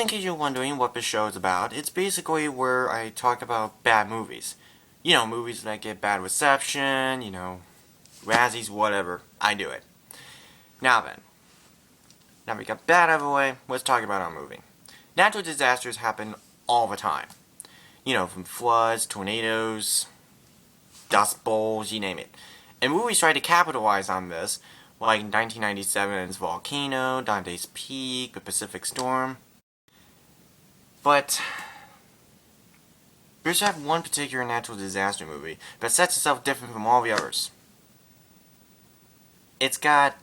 just in case you're wondering what this show is about, it's basically where I talk about bad movies. You know, movies that get bad reception, Razzies, whatever. I do it. Now then. Now we got that out of the way, let's talk about our movie. Natural disasters happen all the time. From floods, tornadoes, dust bowls, you name it. And movies try to capitalize on this, like 1997's Volcano, Dante's Peak, The Pacific Storm. But there's that one particular natural disaster movie that sets itself different from all the others. It's got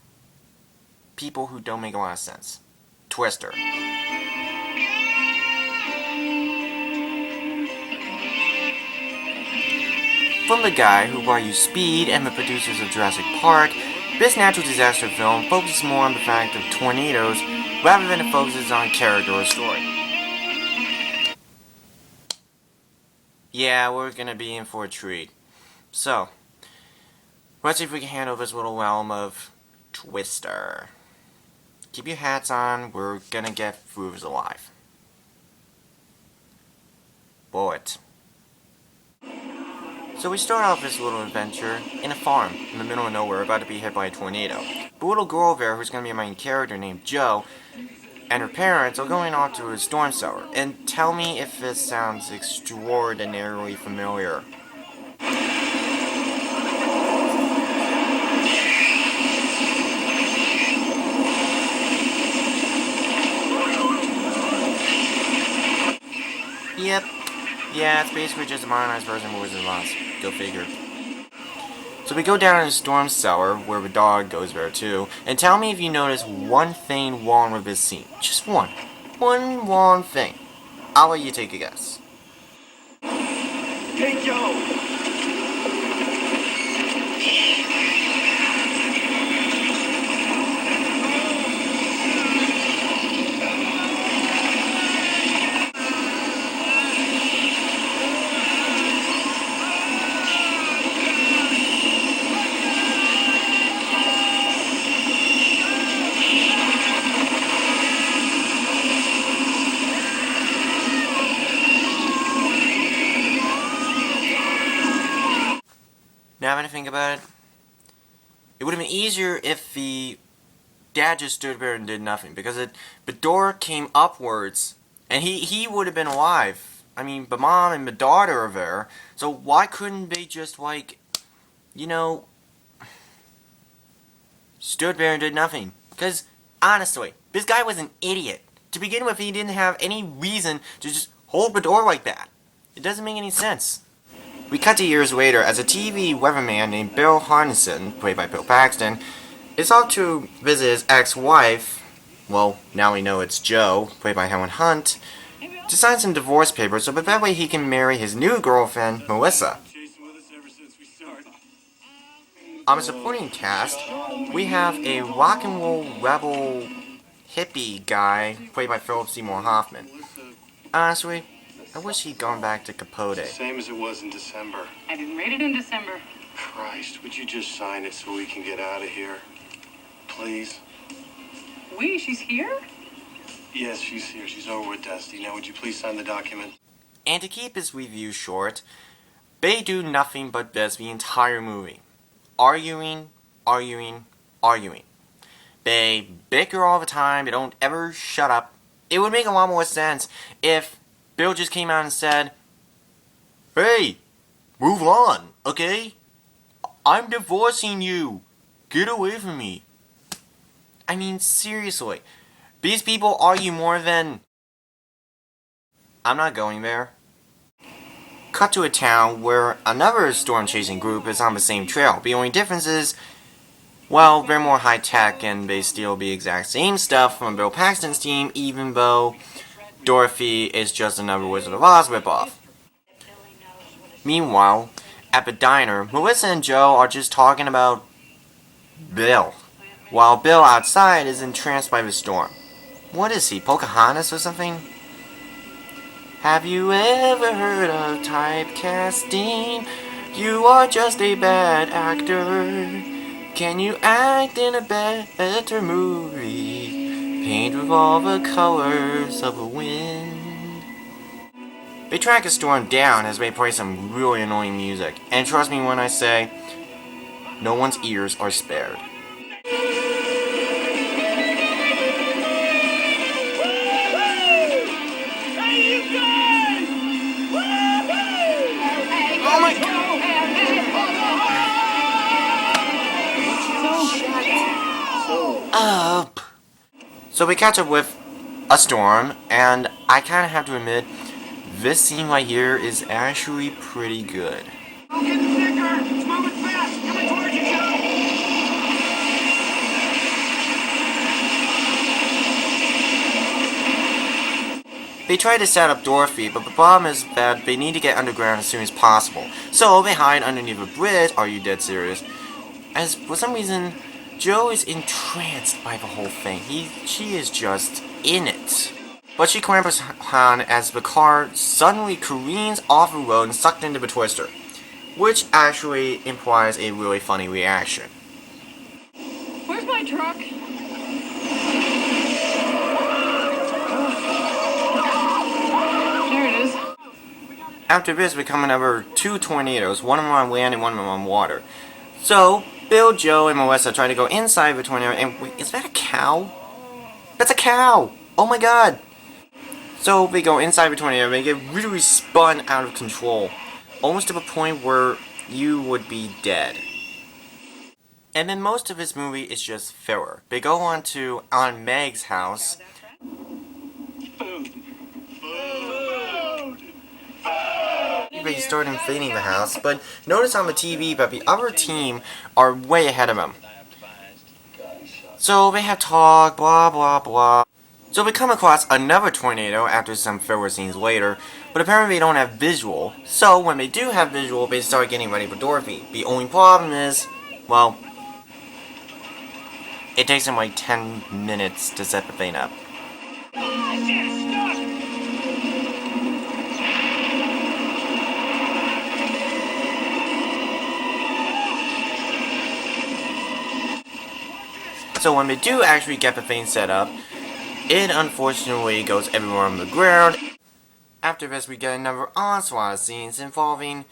people who don't make a lot of sense. Twister. From the guy who brought you Speed and the producers of Jurassic Park, this natural disaster film focuses more on the fact of tornadoes rather than it focuses on character or story. Yeah, we're gonna be in for a treat. So, let's see if we can handle this little realm of Twister. Keep your hats on, we're gonna get through this alive. Bullet. So we start off this little adventure in a farm in the middle of nowhere about to be hit by a tornado. The little girl there, who's going to be a main character named Jo, and her parents are going off to a storm cellar. And tell me if this sounds extraordinarily familiar. Yep. Yeah, it's basically just a modernized version of Wizard of Oz. Go figure. So we go down in the storm cellar, where the dog goes there too, and tell me if you notice one thing wrong with this scene. Just one. One wrong thing. I'll let you take a guess. Hey, Joe! Now that I think about it, it would have been easier if the dad just stood there and did nothing, because the door came upwards, and he would have been alive. I mean, the mom and the daughter are there, so why couldn't they just, stood there and did nothing? Because, honestly, this guy was an idiot. To begin with, he didn't have any reason to just hold the door like that. It doesn't make any sense. We cut to years later as a TV weatherman named Bill Harnison, played by Bill Paxton, is off to visit his ex-wife, well, now we know it's Jo, played by Helen Hunt, to sign some divorce papers so that way he can marry his new girlfriend, Melissa. On the supporting cast, we have a rock and roll rebel hippie guy, played by Philip Seymour Hoffman. Honestly, I wish he'd gone back to Capote. Same as it was in December. I didn't read it in December. Christ, would you just sign it so we can get out of here? Please? She's here? Yes, she's here. She's over with Dusty. Now, would you please sign the document? And to keep his review short, they do nothing but this the entire movie. Arguing, arguing, arguing. They bicker all the time, they don't ever shut up. It would make a lot more sense if Bill just came out and said, "Hey, move on, okay? I'm divorcing you. Get away from me." I mean, seriously. These people argue more than... I'm not going there. Cut to a town where another storm-chasing group is on the same trail. The only difference is, well, they're more high-tech and they steal the exact same stuff from Bill Paxton's team, even though Dorothy is just another Wizard of Oz ripoff. Meanwhile, at the diner, Melissa and Jo are just talking about Bill, while Bill outside is entranced by the storm. What is he, Pocahontas or something? Have you ever heard of typecasting? You are just a bad actor. Can you act in a better movie? paint with all the colors of the wind. They track a storm down as they play some really annoying music, and trust me when I say, no one's ears are spared. Oh my god! Up. So we catch up with a storm, and I kind of have to admit, this scene right here is actually pretty good. I'll get the sticker! It's moving fast! Coming towards you, Joe! They try to set up Dorothy, but the problem is that they need to get underground as soon as possible. So they hide underneath a bridge. Are you dead serious? As for some reason, Joe is entranced by the whole thing. She is just in it. But she clambers on as the car suddenly careens off the road and sucked into the twister, which actually implies a really funny reaction. Where's my truck? There it is. After this, we come another 2 tornadoes, one of them on land and one of them on water. So, Bill, Joe, and Melissa try to go inside the tornado, and wait, is that a cow? That's a cow! Oh my god! So they go inside the tornado, and they get really spun out of control, almost to the point where you would be dead. And then most of this movie is just filler. They go on to Aunt Meg's house. They start invading the house, but notice on the TV that the other team are way ahead of them. So they have talk, blah blah blah. So we come across another tornado after some filler scenes later, but apparently they don't have visual. So when they do have visual, they start getting ready for Dorothy. The only problem is, well, it takes them like 10 minutes to set the thing up. So when they do actually get the thing set up, it unfortunately goes everywhere on the ground. After this, we get another onslaught of scenes involving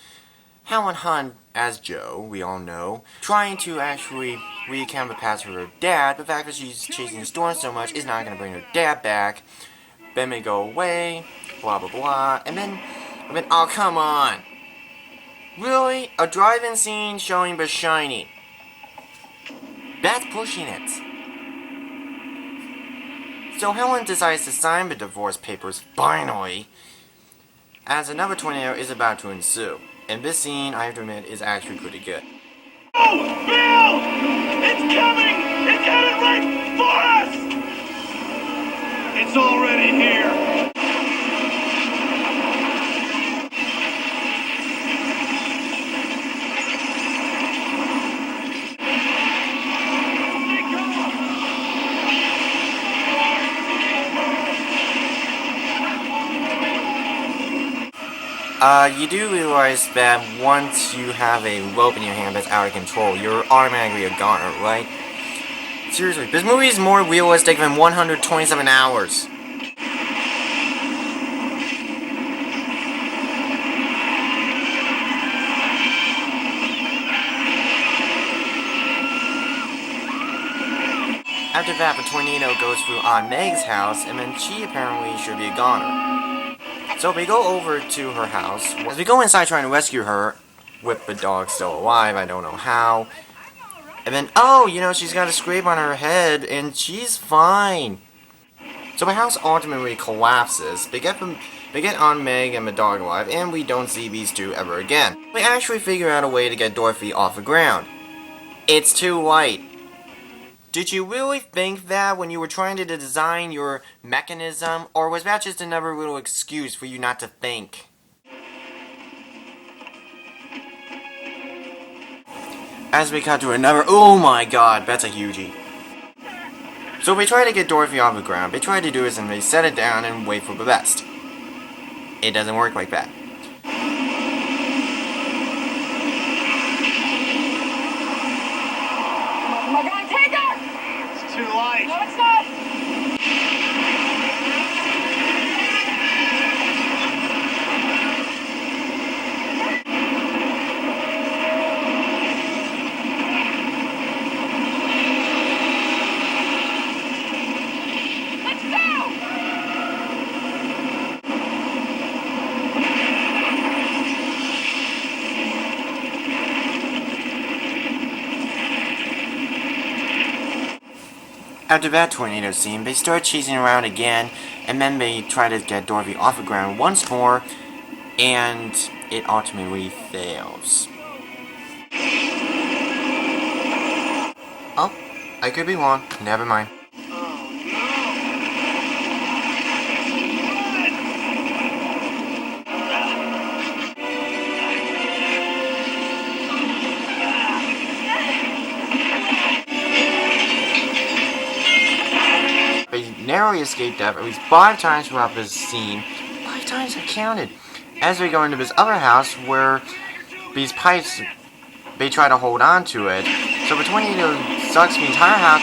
Helen Hunt as Joe, we all know, trying to actually recount the past with her dad. The fact that she's chasing the storm so much is not going to bring her dad back. Then they go away, blah blah blah, and then, oh come on! Really? A drive-in scene showing The Shining. That's pushing it. So Helen decides to sign the divorce papers, finally, as another tornado is about to ensue. And this scene, I have to admit, is actually pretty good. Oh, Bill! It's coming! It's coming right for us! It's already here! You do realize that once you have a rope in your hand that's out of control, you're automatically a goner, right? Seriously, this movie is more realistic than 127 hours. After that, the tornado goes through Aunt Meg's house, and then she apparently should be a goner. So we go over to her house. As we go inside trying to rescue her, with the dog still alive, I don't know how. And then, oh, you know, she's got a scrape on her head, and she's fine. So the house ultimately collapses. They get Aunt Meg and the dog alive, and we don't see these two ever again. We actually figure out a way to get Dorothy off the ground. It's too light. Did you really think that when you were trying to design your mechanism, or was that just another little excuse for you not to think? As we cut to another, oh my god, that's a hugie. So we try to get Dorothy off the ground. They try to do this and they set it down and wait for the best. It doesn't work like that. Am I gonna take her? It's too light. No, it's not. After that tornado scene, they start chasing around again, and then they try to get Dorothy off the ground once more, and it ultimately fails. Oh, I could be wrong. Never mind. They narrowly escaped death at least 5 times throughout this scene. 5 times I counted. As they go into this other house where these pipes, they try to hold on to it. So the tornado sucks the entire house.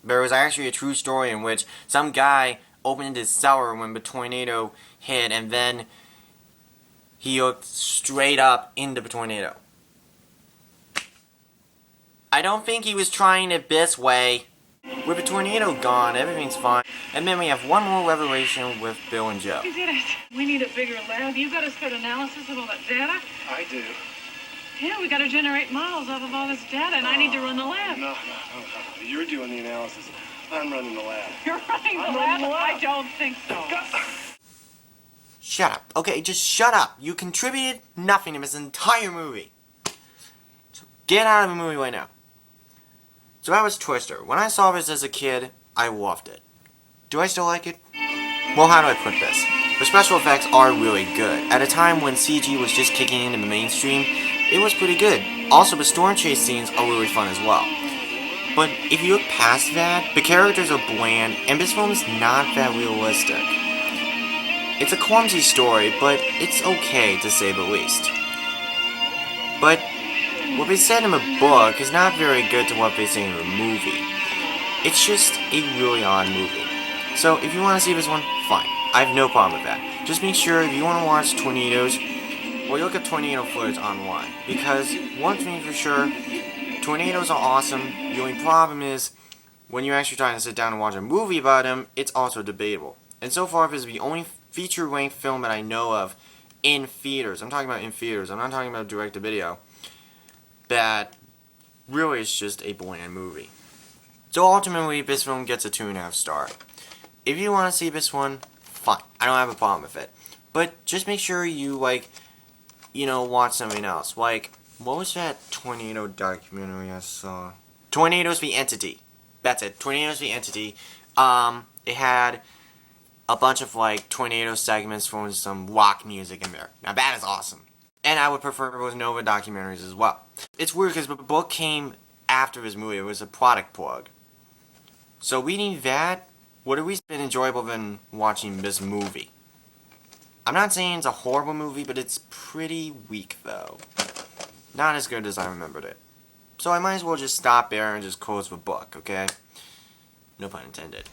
There was actually a true story in which some guy opened his cellar when the tornado hit, and then he looked straight up into the tornado. I don't think he was trying it this way. With the tornado gone, everything's fine. And then we have one more revelation with Bill and Joe. We did it. We need a bigger lab. You got to start analysis of all that data? I do. Yeah, we got to generate models off of all this data, and I need to run the lab. No. You're doing the analysis. I'm running the lab. You're running the I'm lab? running the lab. I don't think so. Shut up. Okay, just shut up. You contributed nothing to this entire movie. So get out of the movie right now. So that was Twister. When I saw this as a kid, I loved it. Do I still like it? Well, how do I put this? The special effects are really good. At a time when CG was just kicking into the mainstream, it was pretty good. Also, the storm chase scenes are really fun as well. But if you look past that, the characters are bland, and this film is not that realistic. It's a clumsy story, but it's okay to say the least. But what they said in the book is not very good to what they say in the movie. It's just a really odd movie. So if you want to see this one, fine. I have no problem with that. Just make sure if you want to watch tornadoes, well, you look at tornado footage online. Because one thing for sure, tornadoes are awesome. The only problem is, when you're actually trying to sit down and watch a movie about them, it's also debatable. And so far, this is the only feature-length film that I know of in theaters. I'm talking about in theaters. I'm not talking about direct-to-video. That really is just a bland movie. So ultimately, this film gets a 2.5 star. If you want to see this one, fine. I don't have a problem with it. But just make sure you, watch something else. Like, what was that tornado documentary I saw? Tornadoes the Entity. That's it. Tornadoes the Entity. It had a bunch of, tornado segments from some rock music in there. Now, that is awesome. And I would prefer those Nova documentaries as well. It's weird because the book came after this movie. It was a product plug. So reading that would have always been enjoyable than watching this movie. I'm not saying it's a horrible movie, but it's pretty weak, though. Not as good as I remembered it. So I might as well just stop there and just close the book, okay? No pun intended.